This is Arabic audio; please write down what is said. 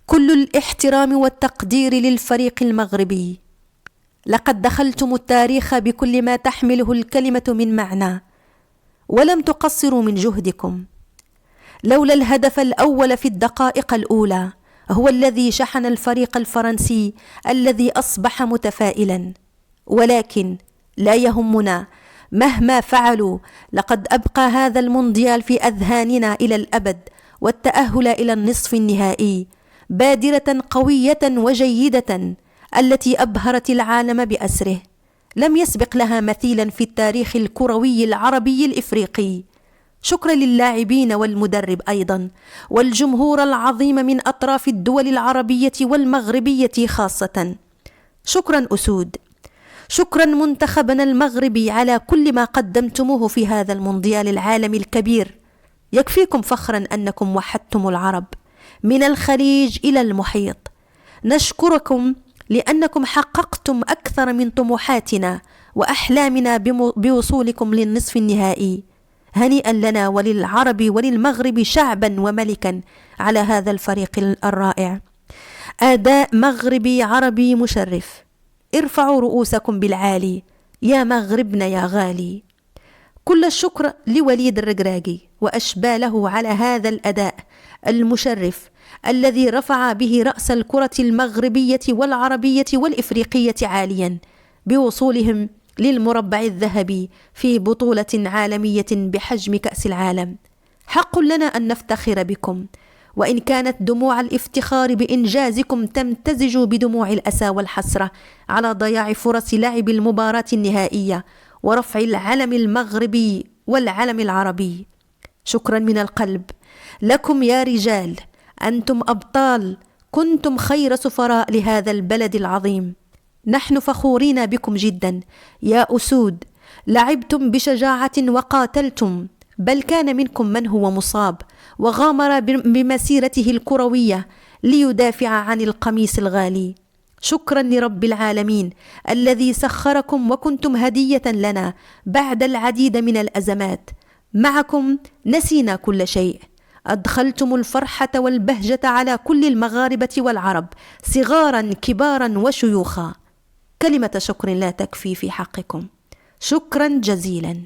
كل الاحترام والتقدير للفريق المغربي. لقد دخلتم التاريخ بكل ما تحمله الكلمة من معنى، ولم تقصروا من جهدكم. لولا الهدف الأول في الدقائق الأولى هو الذي شحن الفريق الفرنسي الذي أصبح متفائلا، ولكن لا يهمنا مهما فعلوا، لقد أبقى هذا المونديال في أذهاننا إلى الأبد، والتأهل إلى النصف النهائي بادرة قوية وجيدة التي أبهرت العالم بأسره، لم يسبق لها مثيلا في التاريخ الكروي العربي الإفريقي. شكرا للاعبين والمدرب أيضا، والجمهور العظيم من أطراف الدول العربية والمغربية خاصة. شكرا أسود، شكرا منتخبنا المغربي على كل ما قدمتموه في هذا المونديال العالمي الكبير. يكفيكم فخرا أنكم وحدتم العرب من الخليج إلى المحيط. نشكركم لأنكم حققتم أكثر من طموحاتنا وأحلامنا بوصولكم للنصف النهائي. هنيئا لنا وللعرب وللمغرب شعبا وملكا على هذا الفريق الرائع. أداء مغربي عربي مشرف. ارفعوا رؤوسكم بالعالي يا مغربنا يا غالي. كل الشكر لوليد الركراكي وأشباله على هذا الأداء المشرف الذي رفع به رأس الكرة المغربية والعربية والإفريقية عاليا بوصولهم للمربع الذهبي في بطولة عالمية بحجم كأس العالم. حق لنا أن نفتخر بكم، وإن كانت دموع الافتخار بإنجازكم تمتزج بدموع الأسى والحسرة على ضياع فرص لعب المباراة النهائية ورفع العلم المغربي والعلم العربي. شكرا من القلب لكم يا رجال، أنتم أبطال، كنتم خير سفراء لهذا البلد العظيم. نحن فخورين بكم جدا يا أسود، لعبتم بشجاعة وقاتلتم، بل كان منكم من هو مصاب وغامر بمسيرته الكروية ليدافع عن القميص الغالي. شكرا لرب العالمين الذي سخركم وكنتم هدية لنا بعد العديد من الأزمات. معكم نسينا كل شيء، أدخلتم الفرحة والبهجة على كل المغاربة والعرب، صغارا كبارا وشيوخا. كلمة شكر لا تكفي في حقكم. شكرا جزيلا.